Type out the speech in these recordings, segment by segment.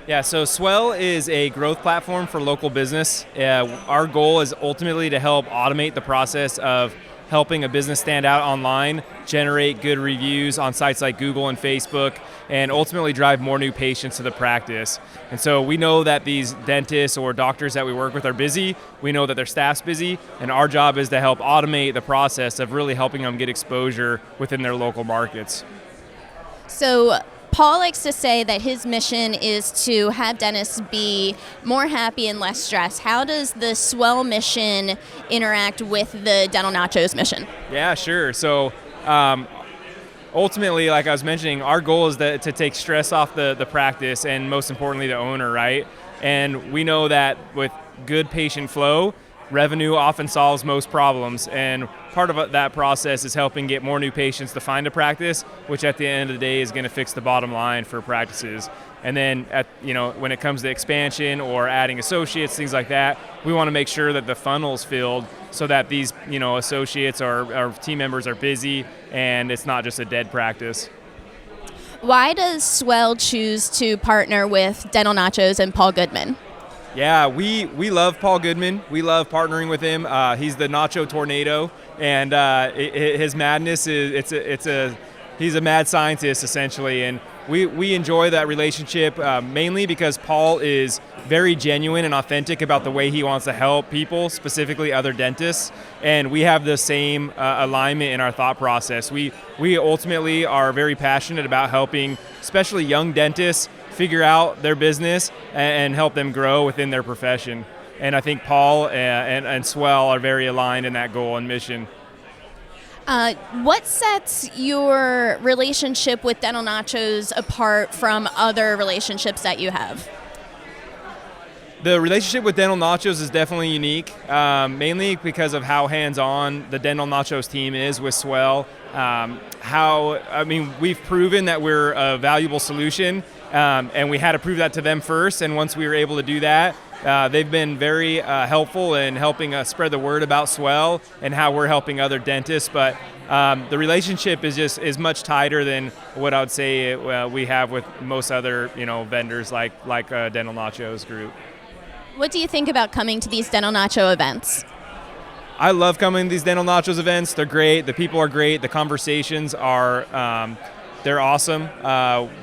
Yeah, so Swell is a growth platform for local business. Our goal is ultimately to help automate the process of helping a business stand out online, generate good reviews on sites like Google and Facebook, and ultimately drive more new patients to the practice. And so we know that these dentists or doctors that we work with are busy. We know that their staff's busy, and our job is to help automate the process of really helping them get exposure within their local markets. So Paul likes to say that his mission is to have dentists be more happy and less stressed. How does the Swell mission interact with the Dental Nachos mission? Yeah, sure. So ultimately, like I was mentioning, our goal is to take stress off the practice and most importantly the owner, right? And we know that with good patient flow, revenue often solves most problems, and part of that process is helping get more new patients to find a practice, which at the end of the day is going to fix the bottom line for practices. And then when it comes to expansion or adding associates, things like that, we want to make sure that the funnel's filled so that these associates or team members are busy and it's not just a dead practice. Why does Swell choose to partner with Dental Nachos and Paul Goodman? Yeah, we love Paul Goodman. We love partnering with him. He's the Nacho Tornado, and his madness he's a mad scientist essentially, and we enjoy that relationship mainly because Paul is very genuine and authentic about the way he wants to help people, specifically other dentists, and we have the same alignment in our thought process. We ultimately are very passionate about helping, especially young dentists, figure out their business and help them grow within their profession. And I think Paul and Swell are very aligned in that goal and mission. What sets your relationship with Dental Nachos apart from other relationships that you have? The relationship with Dental Nachos is definitely unique, mainly because of how hands-on the Dental Nachos team is with Swell. We've proven that we're a valuable solution, and we had to prove that to them first. And once we were able to do that, they've been very helpful in helping us spread the word about Swell and how we're helping other dentists. But the relationship is much tighter than what I would say we have with most other vendors like Dental Nachos Group. What do you think about coming to these Dental Nacho events? I love coming to these Dental Nachos events. They're great. The people are great. The conversations are they're awesome.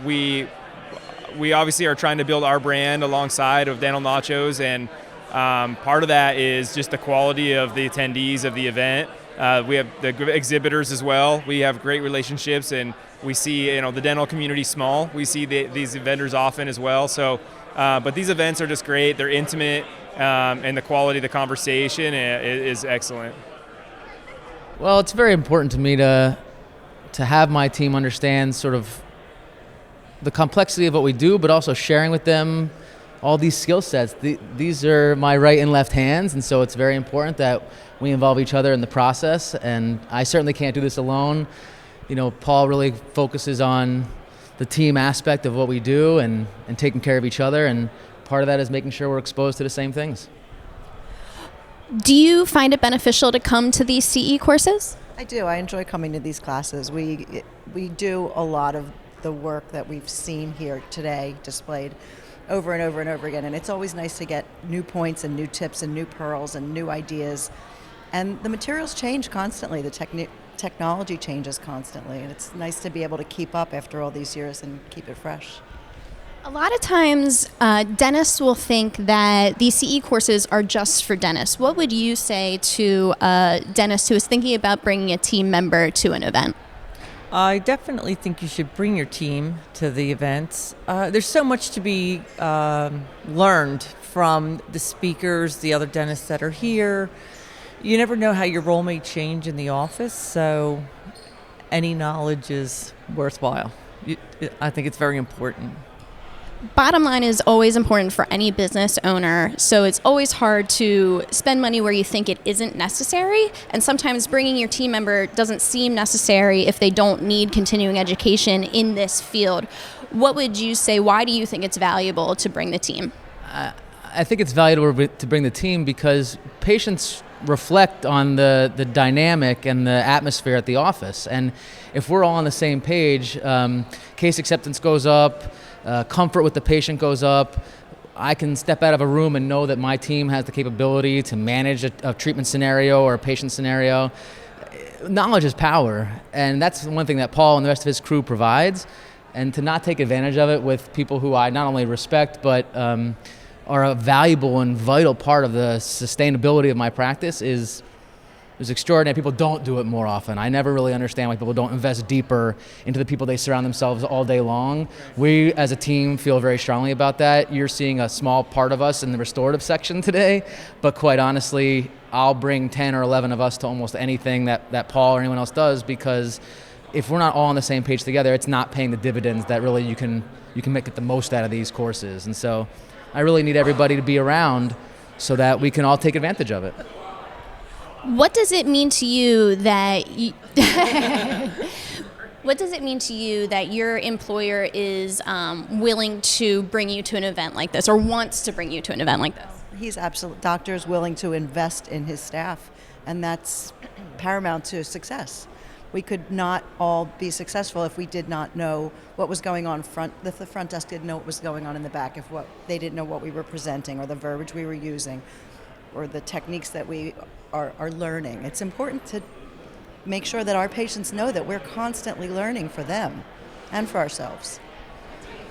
We obviously are trying to build our brand alongside of Dental Nachos, and part of that is just the quality of the attendees of the event. We have the exhibitors as well. We have great relationships, and we see the dental community small. We see these vendors often as well. So, but these events are just great. They're intimate, and the quality of the conversation is excellent. Well, it's very important to me to have my team understand sort of the complexity of what we do, but also sharing with them all these skill sets. These are my right and left hands, and so it's very important that we involve each other in the process, and I certainly can't do this alone. Paul really focuses on the team aspect of what we do and taking care of each other, and part of that is making sure we're exposed to the same things. Do you find it beneficial to come to these CE courses? I do. I enjoy coming to these classes. We do a lot of the work that we've seen here today displayed over and over and over again, and it's always nice to get new points and new tips and new pearls and new ideas. And the materials change constantly. The technology changes constantly, and it's nice to be able to keep up after all these years and keep it fresh. A lot of times, dentists will think that these CE courses are just for dentists. What would you say to a dentist who is thinking about bringing a team member to an event? I definitely think you should bring your team to the events. There's so much to be learned from the speakers, the other dentists that are here. You never know how your role may change in the office, so any knowledge is worthwhile. I think it's very important. Bottom line is always important for any business owner, so it's always hard to spend money where you think it isn't necessary, and sometimes bringing your team member doesn't seem necessary if they don't need continuing education in this field. What would you say, why do you think it's valuable to bring the team? I think it's valuable to bring the team because patients reflect on the dynamic and the atmosphere at the office, and if we're all on the same page, case acceptance goes up, comfort with the patient goes up. I can step out of a room and know that my team has the capability to manage a treatment scenario or a patient scenario. Knowledge is power, and that's one thing that Paul and the rest of his crew provides. And to not take advantage of it with people who I not only respect, but are a valuable and vital part of the sustainability of my practice is extraordinary. People don't do it more often. I never really understand why people don't invest deeper into the people they surround themselves all day long. We as a team feel very strongly about that. You're seeing a small part of us in the restorative section today, but quite honestly, I'll bring 10 or 11 of us to almost anything that Paul or anyone else does, because if we're not all on the same page together, it's not paying the dividends that really you can make the most out of these courses. And so I really need everybody to be around so that we can all take advantage of it. What does it mean to you that what does it mean to you that your employer is willing to bring you to an event like this, or wants to bring you to an event like this? Doctor is willing to invest in his staff, and that's paramount to success. We could not all be successful if we did not know what was going on front. If the front desk didn't know what was going on in the back, if they didn't know what we were presenting, or the verbiage we were using, or the techniques that we are learning. It's important to make sure that our patients know that we're constantly learning for them and for ourselves.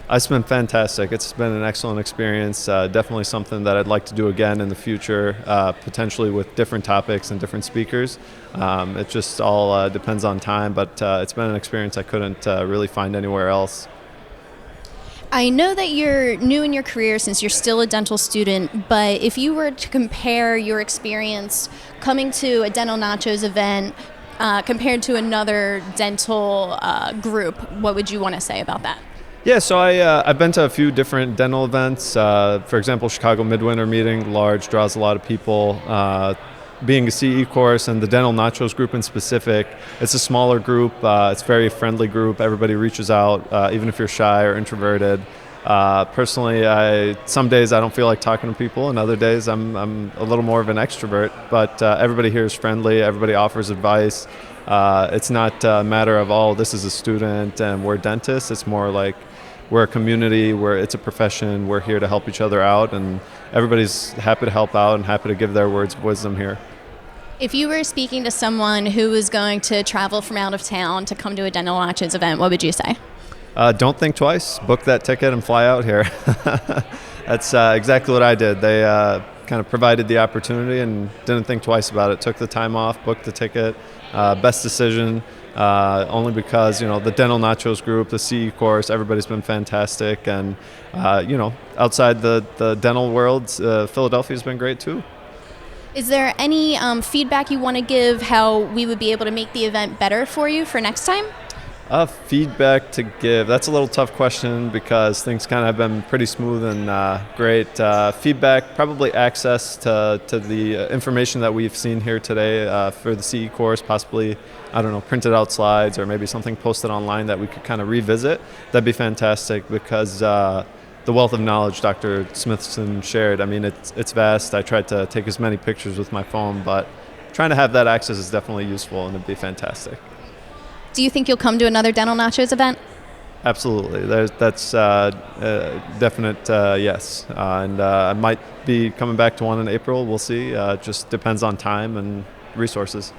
It's been fantastic. It's been an excellent experience. Definitely something that I'd like to do again in the future, potentially with different topics and different speakers. It just all depends on time, but it's been an experience I couldn't really find anywhere else. I know that you're new in your career since you're still a dental student, but if you were to compare your experience coming to a Dental Nachos event compared to another dental group, what would you want to say about that? Yeah, so I've been to a few different dental events. For example, Chicago Midwinter Meeting, large, draws a lot of people. Being a CE course and the Dental Nachos group in specific, it's a smaller group. It's a very friendly group. Everybody reaches out, even if you're shy or introverted. Personally, some days I don't feel like talking to people, and other days I'm a little more of an extrovert. But everybody here is friendly. Everybody offers advice. It's not a matter of, this is a student and we're dentists. It's more like we're a community, it's a profession, we're here to help each other out, and everybody's happy to help out and happy to give their words of wisdom here. If you were speaking to someone who was going to travel from out of town to come to a Dental Nachos event, what would you say? Don't think twice. Book that ticket and fly out here. That's exactly what I did. They kind of provided the opportunity and didn't think twice about it. Took the time off, booked the ticket. Best decision. Only because, the Dental Nachos group, the CE course, everybody's been fantastic. And, outside the dental world, Philadelphia's been great too. Is there any feedback you want to give how we would be able to make the event better for you for next time? Feedback to give, that's a little tough question because things kind of have been pretty smooth and great. Feedback, probably access to the information that we've seen here today for the CE course, possibly, printed out slides or maybe something posted online that we could kind of revisit. That'd be fantastic because the wealth of knowledge Dr. Smithson shared, it's vast. I tried to take as many pictures with my phone, but trying to have that access is definitely useful and it'd be fantastic. Do you think you'll come to another Dental Nachos event? Absolutely. That's definite yes. And I might be coming back to one in April. We'll see. Just depends on time and resources.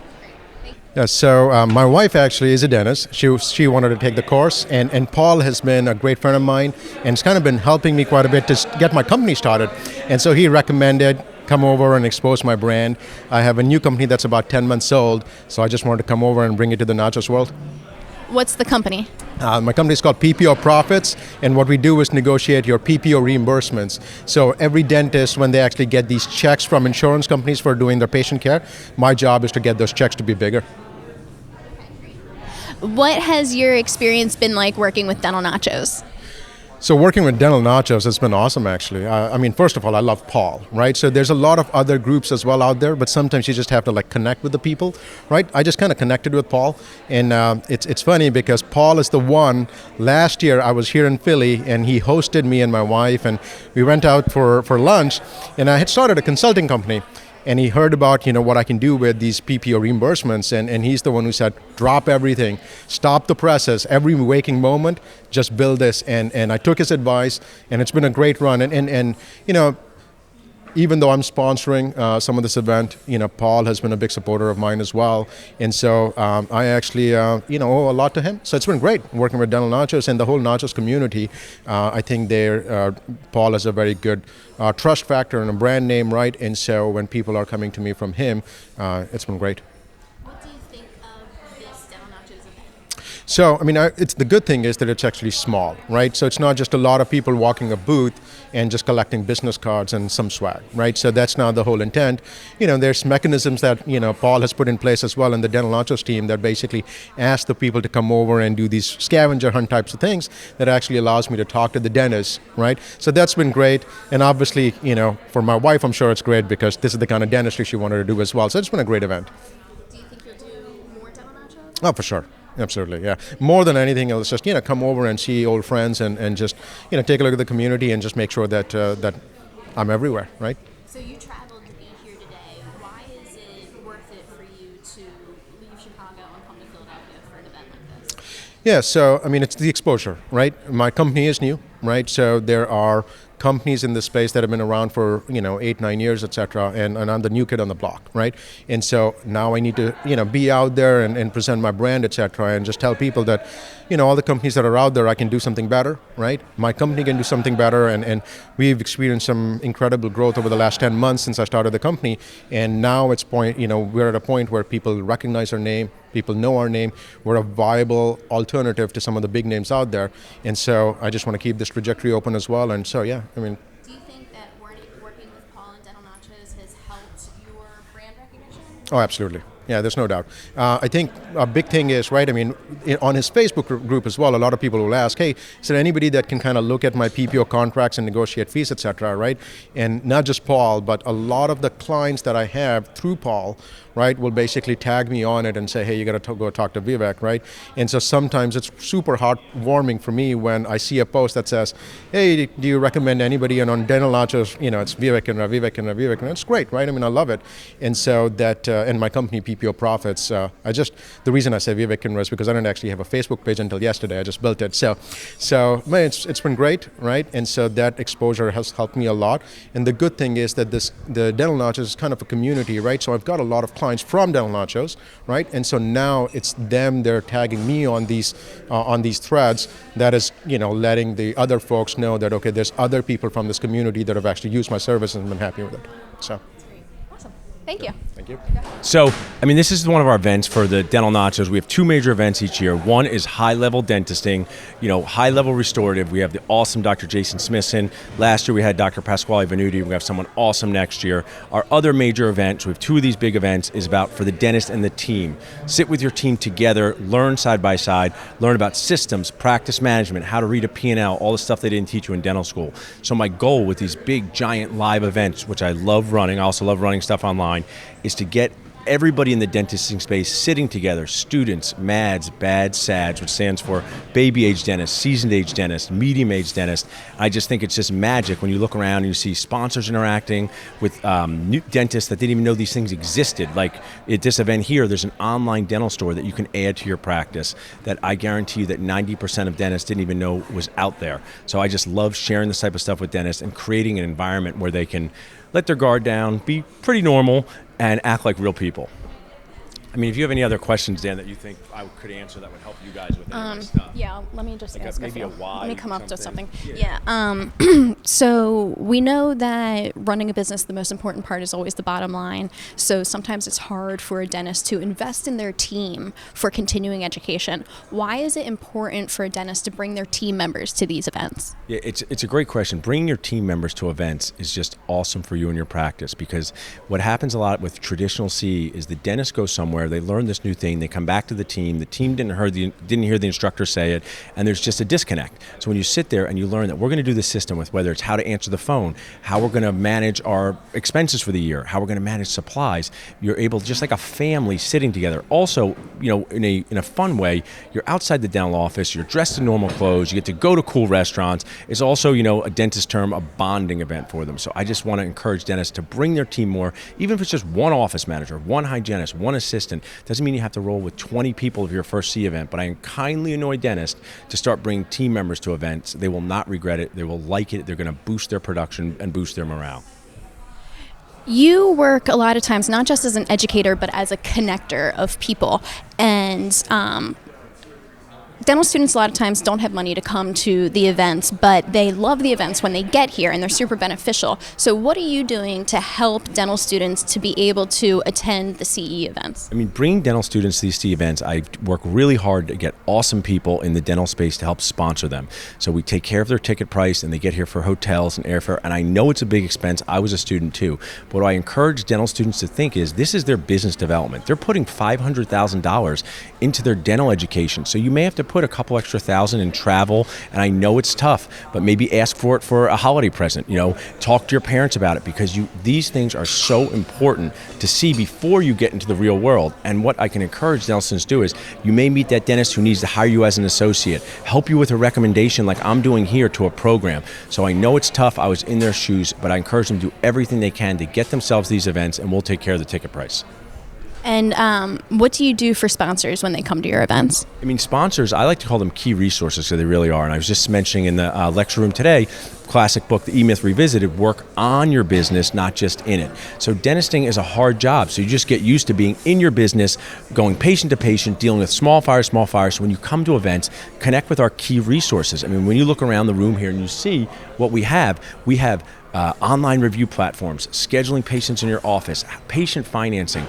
Yeah, so my wife actually is a dentist. She wanted to take the course, and Paul has been a great friend of mine, and it's kind of been helping me quite a bit to get my company started. And so he recommended come over and expose my brand. I have a new company that's about 10 months old, so I just wanted to come over and bring it to the nachos world. What's the company? My company is called PPO Profits, and what we do is negotiate your PPO reimbursements. So every dentist, when they actually get these checks from insurance companies for doing their patient care, my job is to get those checks to be bigger. What has your experience been like working with Dental Nachos? So working with Dental Nachos has been awesome, actually. First of all, I love Paul, right? So there's a lot of other groups as well out there, but sometimes you just have to connect with the people, right? I just kind of connected with Paul, and it's funny because Paul is the one. Last year I was here in Philly, and he hosted me and my wife, and we went out for lunch, and I had started a consulting company. and he heard about what I can do with these PPO reimbursements, and he's the one who said, drop everything, stop the process, every waking moment, just build this. And I took his advice, and it's been a great run. And even though I'm sponsoring some of this event, Paul has been a big supporter of mine as well. And so I actually, owe a lot to him. So it's been great working with Dental Nachos and the whole Nachos community. I think Paul has a very good trust factor and a brand name, right? And so when people are coming to me from him, it's been great. What do you think of this Dental Nachos event? So, it's the good thing is that it's actually small, right? So it's not just a lot of people walking a booth and just collecting business cards and some swag, right? So that's not the whole intent. There's mechanisms that, Paul has put in place as well in the Dental Nachos team that basically ask the people to come over and do these scavenger hunt types of things that actually allows me to talk to the dentist, right? So that's been great. And obviously, for my wife, I'm sure it's great because this is the kind of dentistry she wanted to do as well. So it's been a great event. Do you think you'll do more Dental Nachos? Oh, for sure. Absolutely, yeah. More than anything else, just come over and see old friends and just take a look at the community and just make sure that that I'm everywhere, right? So you traveled to be here today. Why is it worth it for you to leave Chicago and come to Philadelphia for an event like this? Yeah, so it's the exposure, right? My company is new, right? So there are companies in this space that have been around for 8-9 years, etc. And I'm the new kid on the block, right? And so now I need to be out there and present my brand, etc. And just tell people that all the companies that are out there, I can do something better, right? My company can do something better, and we've experienced some incredible growth over the last 10 months since I started the company. And now it's we're at a point where people recognize our name, people know our name. We're a viable alternative to some of the big names out there. And so I just want to keep this trajectory open as well. And so, yeah, Do you think that working with Paul and Dental Nachos has helped your brand recognition? Oh, absolutely. Yeah, there's no doubt. I think a big thing is, right, on his Facebook group as well, a lot of people will ask, hey, is there anybody that can kind of look at my PPO contracts and negotiate fees, et cetera, right? And not just Paul, but a lot of the clients that I have through Paul, right, will basically tag me on it and say, hey, you got to go talk to Vivek, right? And so sometimes it's super heartwarming for me when I see a post that says, hey, do you recommend anybody? And on Dental Nachos, it's Vivek and Vivek and Vivek, and it's great, right? I love it. And so that, and my company, PPO Profits, the reason I say Vivek and is because I didn't actually have a Facebook page until yesterday. I just built it. So it's been great, right? And so that exposure has helped me a lot. And the good thing is that the Dental Nachos is kind of a community, right? So I've got a lot of clients from Dental Nachos, right? And so now it's them, they're tagging me on these threads that is, letting the other folks know that, okay, there's other people from this community that have actually used my service and been happy with it. So. Awesome. Thank you. Thank you. So, this is one of our events for the Dental Nachos. We have two major events each year. One is high-level dentisting, high-level restorative. We have the awesome Dr. Jason Smithson. Last year we had Dr. Pasquale Venuti. We have someone awesome next year. Our other major event, so we have two of these big events, is about for the dentist and the team. Sit with your team together, learn side by side, learn about systems, practice management, how to read a P&L, all the stuff they didn't teach you in dental school. So my goal with these big, giant live events, which I love running, I also love running stuff online, is to get everybody in the dentisting space sitting together, students, MADs, BADs, SADs, which stands for baby age dentist, seasoned age dentist, medium age dentist. I just think it's just magic when you look around and you see sponsors interacting with new dentists that didn't even know these things existed. Like at this event here, there's an online dental store that you can add to your practice that I guarantee you that 90% of dentists didn't even know was out there. So I just love sharing this type of stuff with dentists and creating an environment where they can let their guard down, be pretty normal, and act like real people. If you have any other questions, Dan, that you think I could answer that would help you guys with any of this stuff. Yeah, let me just ask maybe a why. Let me come up to something. Yeah. So we know that running a business, the most important part is always the bottom line. So sometimes it's hard for a dentist to invest in their team for continuing education. Why is it important for a dentist to bring their team members to these events? Yeah, it's a great question. Bringing your team members to events is just awesome for you and your practice, because what happens a lot with traditional CE is the dentist goes somewhere, there, they learn this new thing, they come back to the team didn't hear the instructor say it, and there's just a disconnect. So when you sit there and you learn that we're going to do this system with whether it's how to answer the phone, how we're going to manage our expenses for the year, how we're going to manage supplies, you're able, just like a family sitting together. Also, in a fun way, you're outside the dental office, you're dressed in normal clothes, you get to go to cool restaurants. It's also, a dentist term, a bonding event for them. So I just want to encourage dentists to bring their team more, even if it's just one office manager, one hygienist, one assistant. Doesn't mean you have to roll with 20 people of your first C event, but I kindly annoy dentists to start bringing team members to events. They will not regret it. They will like it. They're going to boost their production and boost their morale. You work a lot of times not just as an educator, but as a connector of people. And dental students a lot of times don't have money to come to the events, but they love the events when they get here and they're super beneficial. So what are you doing to help dental students to be able to attend the CE events? Bringing dental students to these CE events, I work really hard to get awesome people in the dental space to help sponsor them. So we take care of their ticket price and they get here for hotels and airfare. And I know it's a big expense. I was a student too. But what I encourage dental students to think is this is their business development. They're putting $500,000 into their dental education. So you may have to put a couple extra thousand in travel, and I know it's tough, but maybe ask for it for a holiday present. Talk to your parents about it, because these things are so important to see before you get into the real world. And what I can encourage dental students to do is, you may meet that dentist who needs to hire you as an associate, help you with a recommendation like I'm doing here to a program. So I know it's tough. I was in their shoes, but I encourage them to do everything they can to get themselves these events, and we'll take care of the ticket price. And what do you do for sponsors when they come to your events? Sponsors, I like to call them key resources, because they really are. And I was just mentioning in the lecture room today, classic book, The E-Myth Revisited, work on your business, not just in it. So dentisting is a hard job. So you just get used to being in your business, going patient to patient, dealing with small fires. So when you come to events, connect with our key resources. When you look around the room here and you see what we have online review platforms, scheduling patients in your office, patient financing,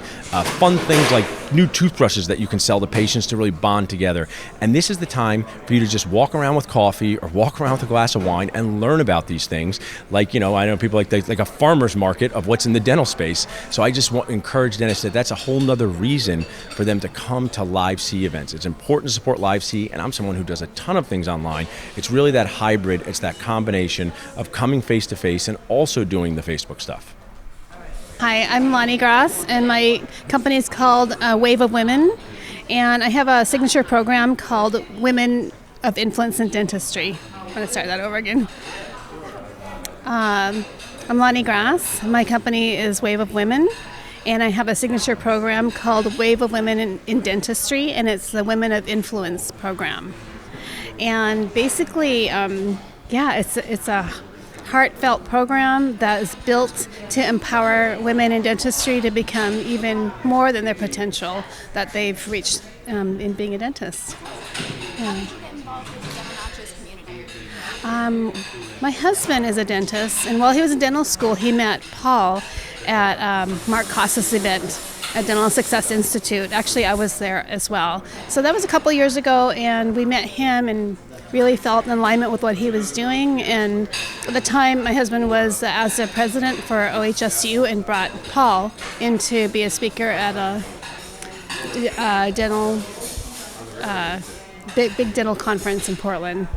fun things like new toothbrushes that you can sell to patients to really bond together. And this is the time for you to just walk around with coffee or walk around with a glass of wine and learn about these things. I know people like a farmer's market of what's in the dental space. So I just want to encourage dentists that's a whole nother reason for them to come to live C events. It's important to support live C, and I'm someone who does a ton of things online. It's really that hybrid, it's that combination of coming face to face and also doing the Facebook stuff. Hi, I'm Lonnie Grass, and my company is called Wave of Women, and I have a signature program called Women of Influence in Dentistry. I'm going to start that over again. I'm Lonnie Grass. My company is Wave of Women, and I have a signature program called Wave of Women in Dentistry, and it's the Women of Influence program. And basically, it's a heartfelt program that is built to empower women in dentistry to become even more than their potential that they've reached in being a dentist. Yeah. My husband is a dentist, and while he was in dental school, he met Paul at Mark Costas' event at Dental Success Institute. Actually, I was there as well. So that was a couple years ago, and we met him and really felt in alignment with what he was doing. And at the time, my husband was as a president for OHSU and brought Paul in to be a speaker at a dental, big dental conference in Portland.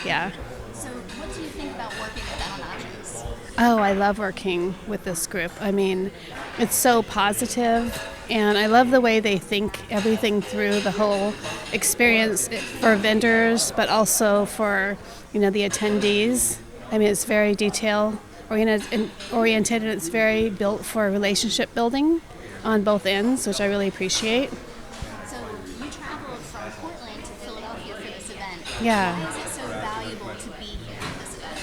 Yeah. So what do you think about working with Dental Nachos? Oh, I love working with this group. It's so positive. And I love the way they think everything through, the whole experience for vendors, but also for, the attendees. It's very detail oriented, and it's very built for relationship building on both ends, which I really appreciate. So you traveled from Portland to Philadelphia for this event. Yeah. Why is it so valuable to be here at this event?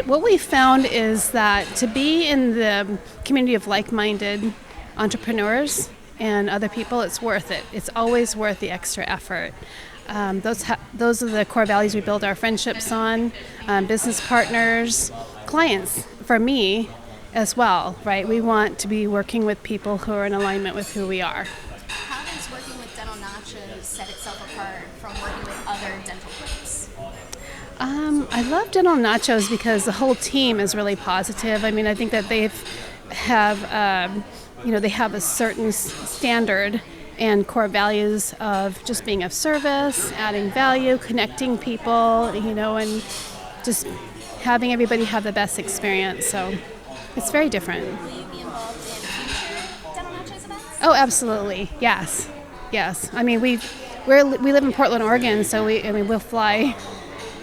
What we found is that to be in the community of like-minded entrepreneurs and other people, it's worth it. It's always worth the extra effort. Those are the core values we build our friendships on, business partners, clients, for me as well, right? We want to be working with people who are in alignment with who we are. How does working with Dental Nachos set itself apart from working with other dental groups? I love Dental Nachos because the whole team is really positive. I think that they have they have a certain standard and core values of just being of service, adding value, connecting people, and just having everybody have the best experience. So it's very different. Will you be involved in future Dental Nachos events? Oh, absolutely. Yes. I mean, we live in Portland, Oregon, so we'll fly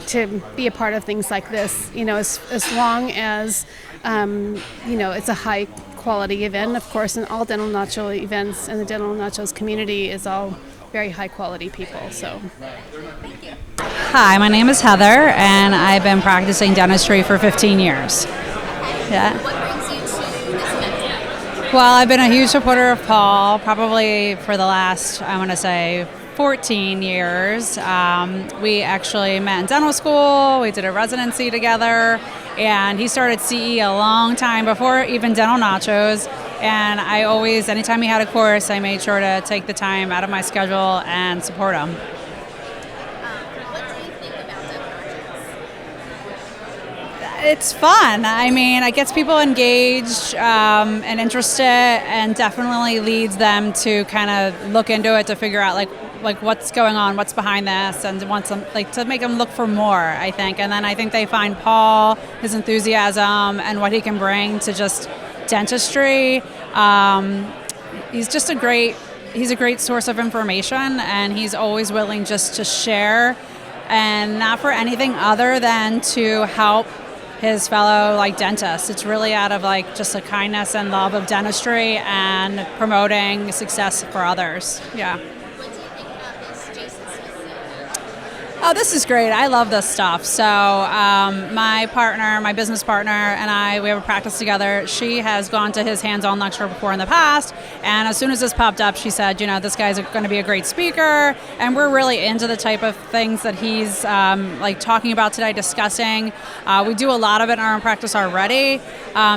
to be a part of things like this, as long as, it's a high quality event, of course, and all Dental Nacho events and the Dental Nachos community is all very high quality people, so. Thank you. Hi, my name is Heather, and I've been practicing dentistry for 15 years. Yeah. What brings you to this event? Well, I've been a huge supporter of Paul, probably for the last, I want to say, 14 years. We actually met in dental school. We did a residency together, and he started CE a long time before even Dental Nachos. And I always, anytime he had a course, I made sure to take the time out of my schedule and support him. What do you think about Dental Nachos? It's fun. I mean, it gets people engaged and interested, and definitely leads them to kind of look into it to figure out like what's going on, what's behind this, and want some to make them look for more, I think. And then I think they find Paul, his enthusiasm, and what he can bring to just dentistry. He's just a great source of information, and he's always willing just to share, and not for anything other than to help his fellow dentists. It's really out of just a kindness and love of dentistry and promoting success for others. Yeah. What do you think about this Jason Smith thing? Oh, this is great. I love this stuff. So my business partner, and we have a practice together. She has gone to his hands-on lecture before in the past, and as soon as this popped up, she said, this guy's going to be a great speaker, and we're really into the type of things that he's talking about today, discussing. We do a lot of it in our own practice already,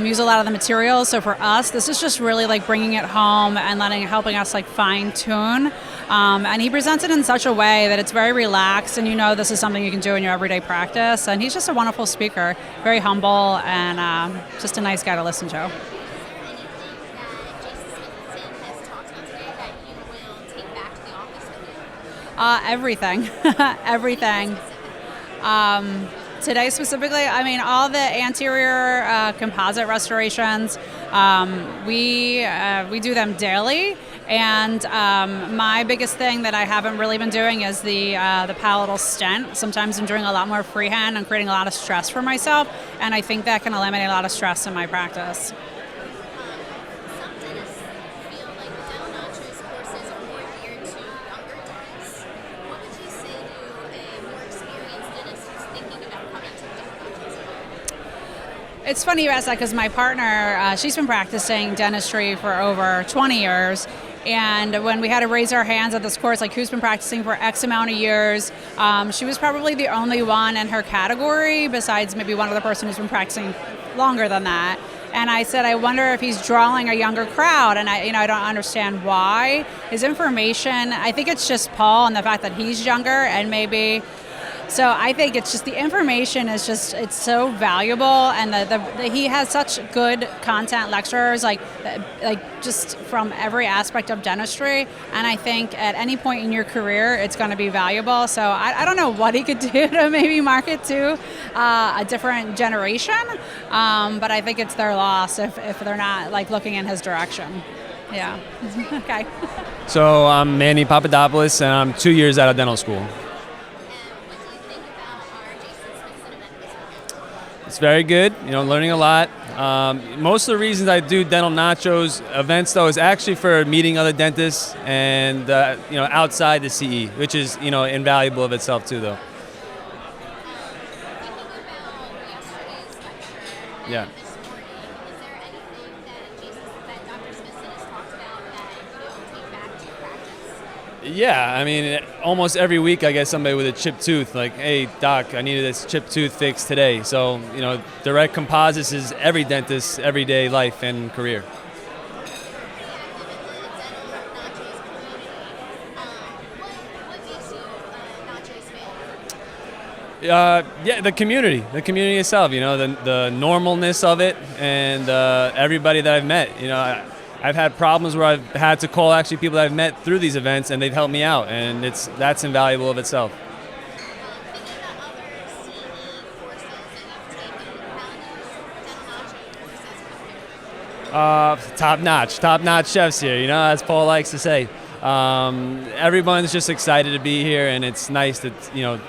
use a lot of the materials. So for us, this is just really bringing it home and helping us fine-tune. And he presents it in such a way that it's very relaxed, and this is something you can do in your everyday practice. And he's just a wonderful speaker, very humble, and just a nice guy to listen to. Is there anything that Jason Smith has talked about today that you will take back to the office with you? Everything. Everything. Today specifically, all the anterior composite restorations, we do them daily. And my biggest thing that I haven't really been doing is the palatal stent. Sometimes I'm doing a lot more freehand and creating a lot of stress for myself, and I think that can eliminate a lot of stress in my practice. Some dentists feel like the Dental Nachos courses are more geared to younger dentists. What would you say to a more experienced dentist who's thinking about coming to the Dental Nachos event? It's funny you ask that, because my partner, she's been practicing dentistry for over 20 years. And when we had to raise our hands at this course, who's been practicing for X amount of years, she was probably the only one in her category, besides maybe one other person who's been practicing longer than that. And I said, I wonder if he's drawing a younger crowd, and I don't understand why. His information, I think it's just Paul and the fact that he's younger, and maybe. So I think it's just the information is just, it's so valuable, and he has such good content lectures, just from every aspect of dentistry. And I think at any point in your career, it's going to be valuable. So I don't know what he could do to maybe market to a different generation, but I think it's their loss if they're not looking in his direction. Yeah. Okay. So I'm Manny Papadopoulos, and I'm 2 years out of dental school. It's very good, learning a lot. Most of the reasons I do Dental Nachos events, though, is actually for meeting other dentists and, outside the CE, which is, invaluable of itself, too, though. Thinking about yesterday's lecture Yeah. this morning, is there anything that Dr. Smithson has talked about that you'll take back to your practice? Yeah, almost every week I get somebody with a chipped tooth, hey, doc, I needed this chipped tooth fixed today. So, direct composites is every dentist's everyday life and career. What makes you a Nachos fan? The community itself, the normalness of it, and everybody that I've met. I've had problems where I've had to call actually people that I've met through these events, and they've helped me out, and that's invaluable of itself. Top notch chefs here, as Paul likes to say. Everyone's just excited to be here, and it's nice to,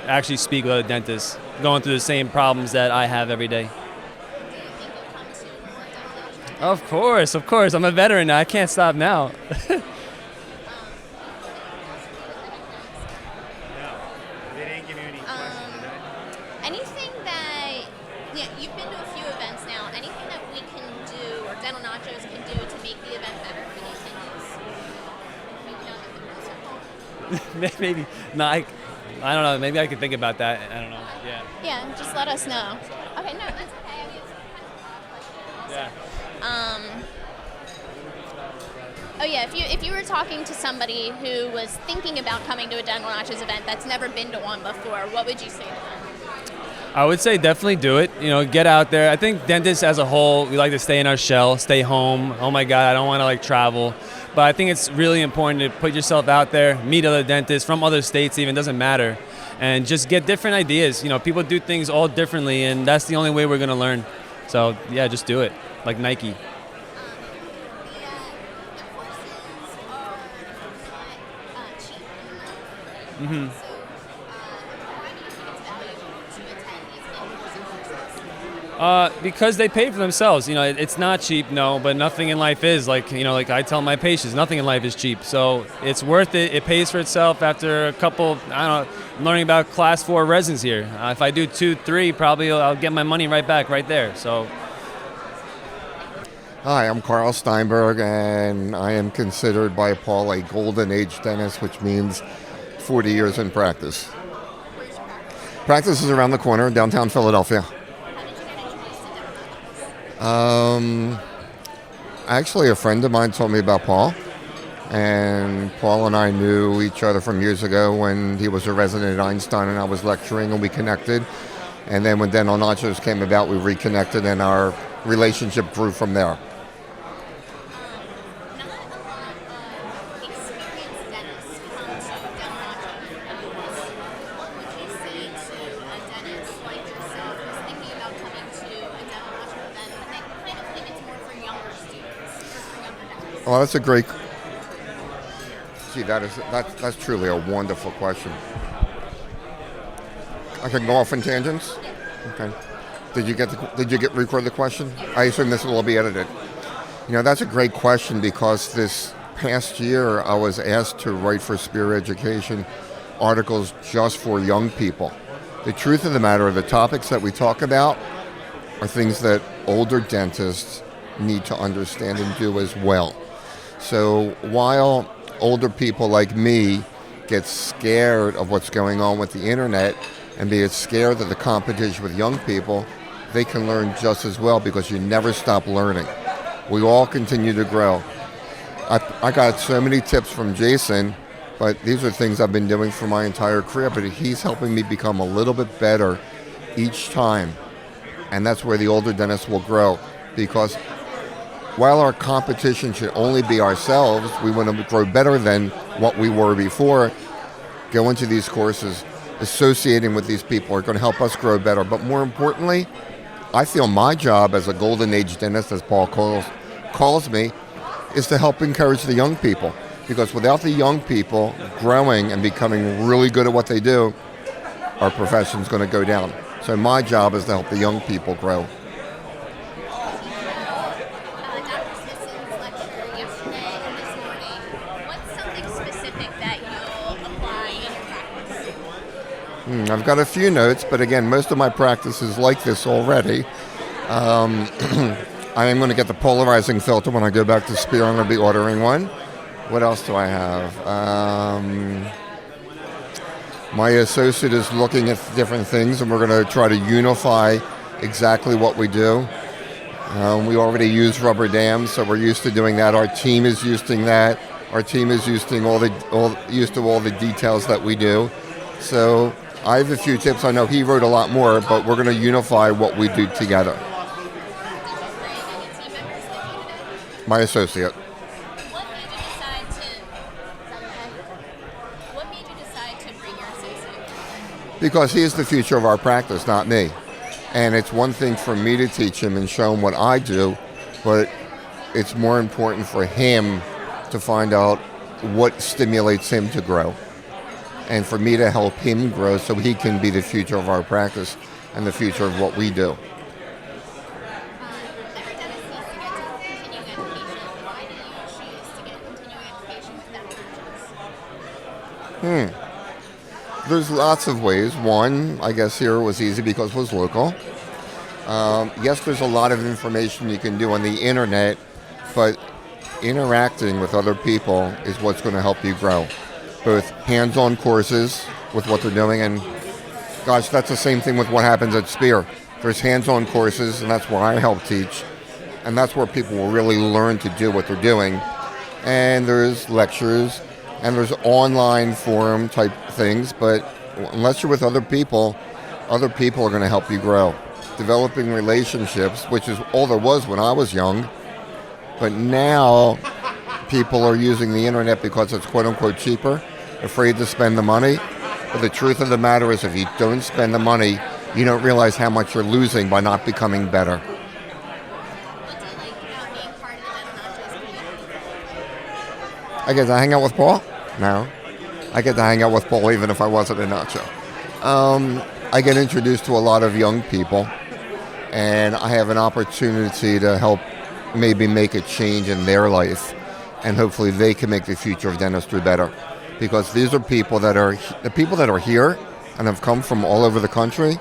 actually speak with other dentists going through the same problems that I have every day. Of course. I'm a veteran now. I can't stop now. Anything that, you've been to a few events now, anything that we can do or Dental Nachos can do to make the event better for the attendees? Maybe not. I don't know. Maybe I could think about that. I don't know. Yeah. Yeah, just let us know. Okay, no, that's okay. I mean, it's kind of a broad question. Yeah. Oh yeah, if you were talking to somebody who was thinking about coming to a Dental Nachos event that's never been to one before, what would you say to them? I would say definitely do it. Get out there. I think dentists as a whole, we like to stay in our shell, stay home. Oh my God, I don't want to travel. But I think it's really important to put yourself out there, meet other dentists from other states even, doesn't matter. And just get different ideas. People do things all differently, and that's the only way we're going to learn. So yeah, just do it, like Nike. Mm-hmm. Because they pay for themselves. It's not cheap, no, but nothing in life is. Like I tell my patients, nothing in life is cheap. So it's worth it. It pays for itself after a couple, learning about class 4 resins here. If I do 2, 3, probably I'll get my money right back right there. So. Hi, I'm Carl Steinberg, and I am considered by Paul a golden age dentist, which means 40 years in practice. Practice is around the corner in downtown Philadelphia. Actually, a friend of mine told me about Paul, and Paul and I knew each other from years ago when he was a resident at Austan and I was lecturing, and we connected. And then when Dental Nachos came about, we reconnected, and our relationship grew from there. Well, that's a great. Gee, that's truly a wonderful question. I can go off in tangents. Okay. Did you record the question? I assume this will all be edited. That's a great question, because this past year I was asked to write for Spear Education articles just for young people. The truth of the matter, the topics that we talk about are things that older dentists need to understand and do as well. So while older people like me get scared of what's going on with the internet and be scared of the competition with young people, they can learn just as well, because you never stop learning. We all continue to grow. I got so many tips from Jason, but these are things I've been doing for my entire career, but he's helping me become a little bit better each time. And that's where the older dentists will grow, because while our competition should only be ourselves, we want to grow better than what we were before. Go into these courses, associating with these people are going to help us grow better. But more importantly, I feel my job as a golden age dentist, as Paul calls me, is to help encourage the young people. Because without the young people growing and becoming really good at what they do, our profession's going to go down. So my job is to help the young people grow. I've got a few notes, but again, most of my practice is like this already. I am going to get the polarizing filter when I go back to Spear. I'm going to be ordering one. What else do I have? My associate is looking at different things, and we're going to try to unify exactly what we do. We already use rubber dams, so we're used to doing that. Our team is using that. Our team is using all the details that we do. So I have a few tips. I know he wrote a lot more, but we're going to unify what we do together. My associate. because he is the future of our practice, not me. And it's one thing for me to teach him and show him what I do, but it's more important for him to find out what stimulates him to grow, and for me to help him grow so he can be the future of our practice and the future of what we do. There's lots of ways. One, I guess here was easy because it was local. Yes, there's a lot of information you can do on the internet, but interacting with other people is what's going to help you grow. Both hands-on courses with what they're doing, and gosh, that's the same thing with what happens at Spear. There's hands-on courses, and that's where I help teach, and that's where people will really learn to do what they're doing. And there's lectures, and there's online forum type things, but unless you're with other people are going to help you grow. Developing relationships, which is all there was when I was young, but now people are using the internet because it's quote unquote cheaper, afraid to spend the money. But the truth of the matter is, if you don't spend the money, you don't realize how much you're losing by not becoming better. I get to hang out with Paul? No. I get to hang out with Paul even if I wasn't a nacho. I get introduced to a lot of young people, and I have an opportunity to help maybe make a change in their life, and hopefully they can make the future of dentistry better. Because these are people that are here and have come from all over the country.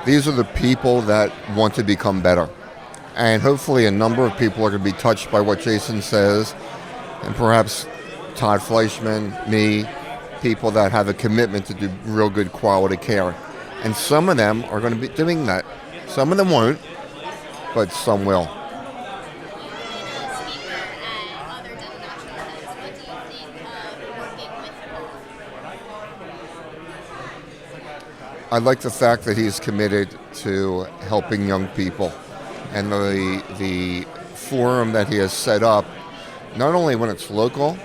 These are the people that want to become better. And hopefully a number of people are going to be touched by what Jason says, and perhaps Todd Fleischman, me, people that have a commitment to do real good quality care. And some of them are going to be doing that. Some of them won't, but some will. I like the fact that he's committed to helping young people, and the forum that he has set up, not only when it's local,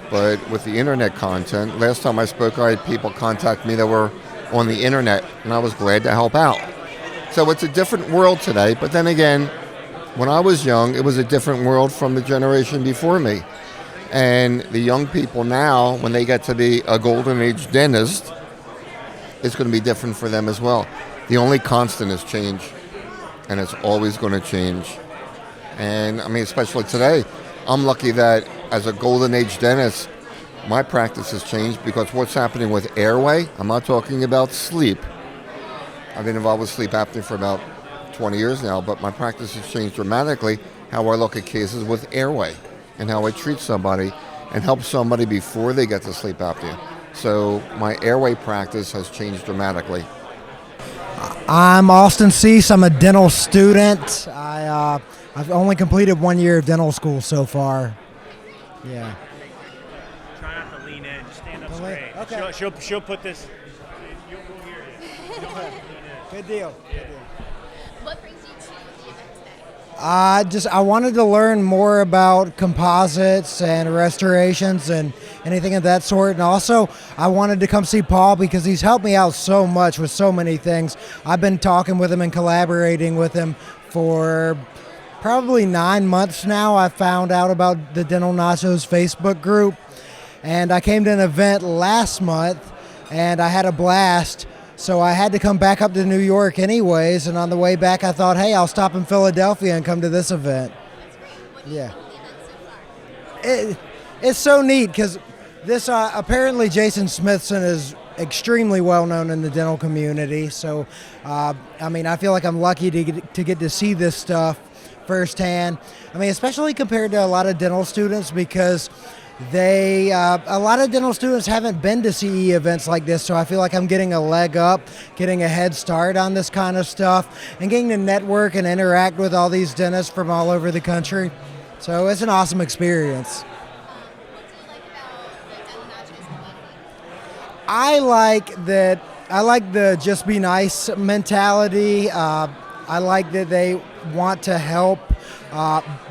but with the internet content. Last time I spoke, I had people contact me that were on the internet, and I was glad to help out. So it's a different world today, but then again, when I was young, it was a different world from the generation before me. And the young people now, when they get to be a golden age dentist, it's going to be different for them as well. The only constant is change, and it's always going to change. And I mean, especially today, I'm lucky that as a golden age dentist, my practice has changed because what's happening with airway, I'm not talking about sleep. I've been involved with sleep apnea for about 20 years now, but my practice has changed dramatically, how I look at cases with airway and how I treat somebody and help somebody before they get to sleep apnea. So my airway practice has changed dramatically. I'm Austan Cease. I'm a dental student. I've only completed 1 year of dental school so far. Yeah. Try not to lean in. Just stand up straight. Okay. She'll put this. You'll hear it. Good deal. What brings you to the event today? I wanted to learn more about composites and restorations and anything of that sort. And also, I wanted to come see Paul because he's helped me out so much with so many things. I've been talking with him and collaborating with him for probably 9 months now. I found out about the Dental Nachos Facebook group, and I came to an event last month, and I had a blast. So I had to come back up to New York anyways, and on the way back I thought, hey, I'll stop in Philadelphia and come to this event. Yeah. It's so neat because this apparently Jason Smithson is extremely well known in the dental community. So, I mean, I feel like I'm lucky to get to see this stuff firsthand. I mean, especially compared to a lot of dental students because a lot of dental students haven't been to CE events like this, so I feel like I'm getting a leg up, getting a head start on this kind of stuff, and getting to network and interact with all these dentists from all over the country. So it's an awesome experience. I like the just be nice mentality. I like that they want to help.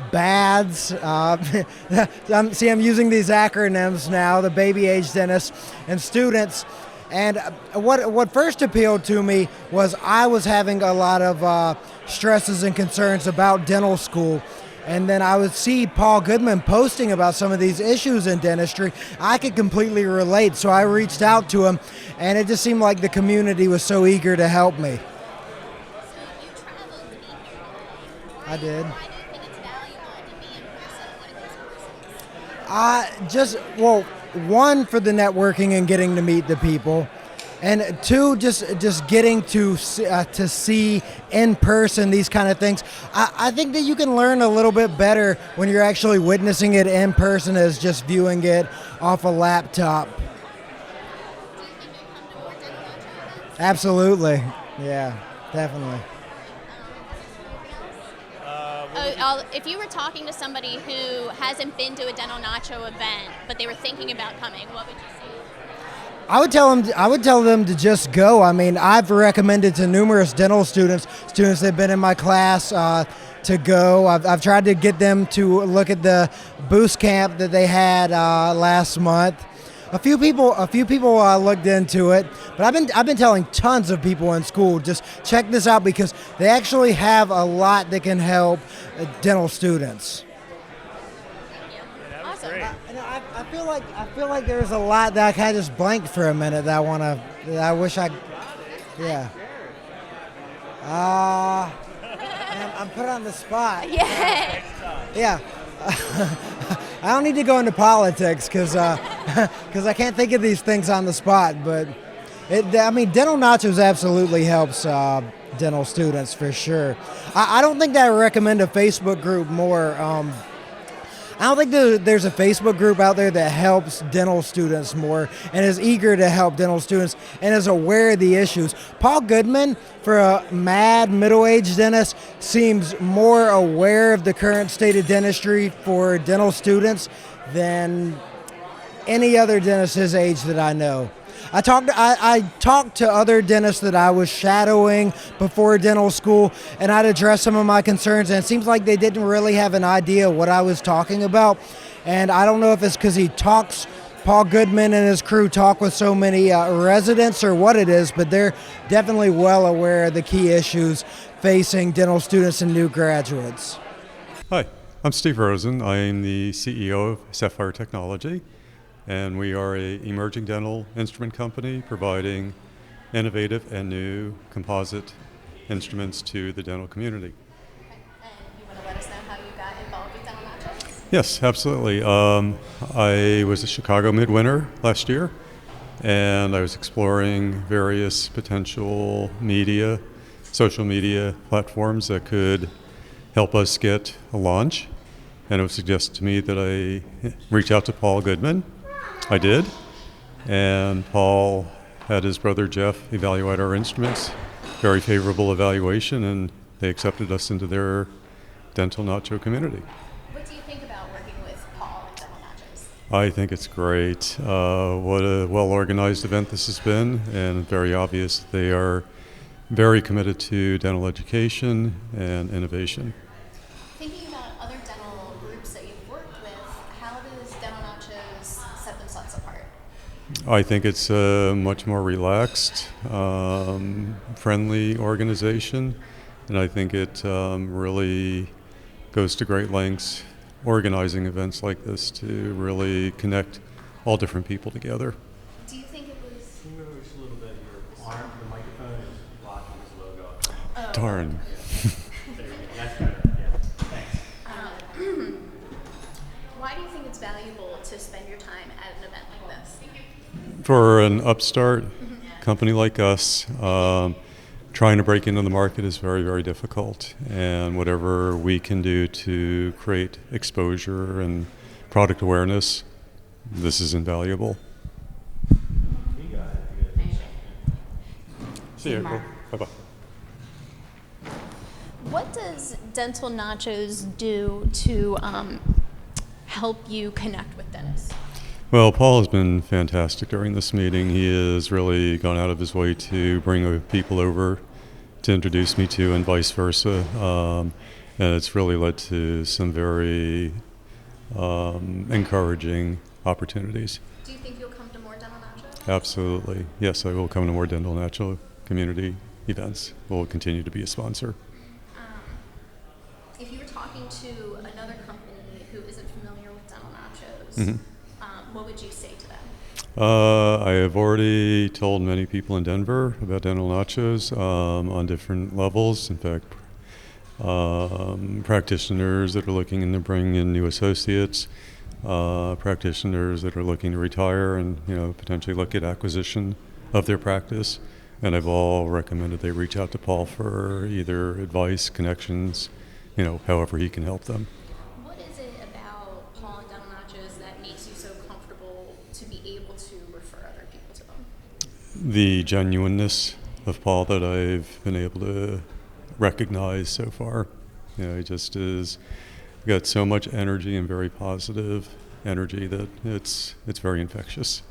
BADS. I'm using these acronyms now, the baby age dentists and students. And what first appealed to me was I was having a lot of stresses and concerns about dental school. And then I would see Paul Goodman posting about some of these issues in dentistry. I could completely relate, so I reached out to him, and it just seemed like the community was so eager to help me. I did. One, for the networking and getting to meet the people, and two, just getting to see in person these kind of things. I think that you can learn a little bit better when you're actually witnessing it in person as just viewing it off a laptop. Absolutely. Yeah, definitely. If you were talking to somebody who hasn't been to a Dental Nacho event, but they were thinking about coming, what would you say? I would tell them to just go. I mean, I've recommended to numerous dental students that have been in my class to go. I've tried to get them to look at the boost camp that they had last month. A few people looked into it, but I've been telling tons of people in school, just check this out because they actually have a lot that can help dental students. Awesome. I feel like there's a lot that I kind of just blanked for a minute that I wish I, yeah. I'm put on the spot. Yeah. Yeah. I don't need to go into politics because I can't think of these things on the spot. But Dental Nachos absolutely helps dental students for sure. I don't think that I recommend a Facebook group more. I don't think there's a Facebook group out there that helps dental students more and is eager to help dental students and is aware of the issues. Paul Goodman, for a mad middle-aged dentist, seems more aware of the current state of dentistry for dental students than any other dentist his age that I know. I talked to other dentists that I was shadowing before dental school, and I'd address some of my concerns, and it seems like they didn't really have an idea what I was talking about. And I don't know if it's because Paul Goodman and his crew talk with so many residents or what it is, but they're definitely well aware of the key issues facing dental students and new graduates. Hi, I'm Steve Rosen. I am the CEO of Sapphire Technology. And we are an emerging dental instrument company providing innovative and new composite instruments to the dental community. Okay. And you want to let us know how you got involved with Dental Nachos? Yes, absolutely. I was a Chicago midwinter last year, and I was exploring various potential social media platforms that could help us get a launch. And it was suggested to me that I reach out to Paul Goodman. I did, and Paul had his brother Jeff evaluate our instruments. Very favorable evaluation, and they accepted us into their Dental Nacho community. What do you think about working with Paul and Dental Nachos? I think it's great. What a well-organized event this has been, and very obvious they are very committed to dental education and innovation. Thinking about other dental groups that you've worked with, how does Dental Nachos set themselves apart? I think it's a much more relaxed, friendly organization, and I think it really goes to great lengths organizing events like this to really connect all different people together. Do you think it was... Can you move just a little bit? Your arm, the microphone is blocking his logo. Oh. Darn. That's better. Yeah. Thanks. Why do you think it's valuable to spend your time at an event like this? For an upstart company like us, trying to break into the market is very, very difficult. And whatever we can do to create exposure and product awareness, this is invaluable. See you. Bye-bye. What does Dental Nachos do to help you connect with dentists? Well, Paul has been fantastic during this meeting. He has really gone out of his way to bring people over to introduce me to and vice versa. And it's really led to some very encouraging opportunities. Do you think you'll come to more Dental Nachos? Absolutely. Yes, I will come to more Dental Natural community events. We'll continue to be a sponsor. If you were talking to another company who isn't familiar with Dental Nachos, what would you say to them? I have already told many people in Denver about Dental Nachos on different levels. In fact, practitioners that are looking to bring in new associates, practitioners that are looking to retire and potentially look at acquisition of their practice. And I've all recommended they reach out to Paul for either advice, connections, however he can help them. What is it about Paul and Dental Nachos that makes you so comfortable to be able to refer other people to them? The genuineness of Paul that I've been able to recognize so far. He just is got so much energy and very positive energy that it's very infectious.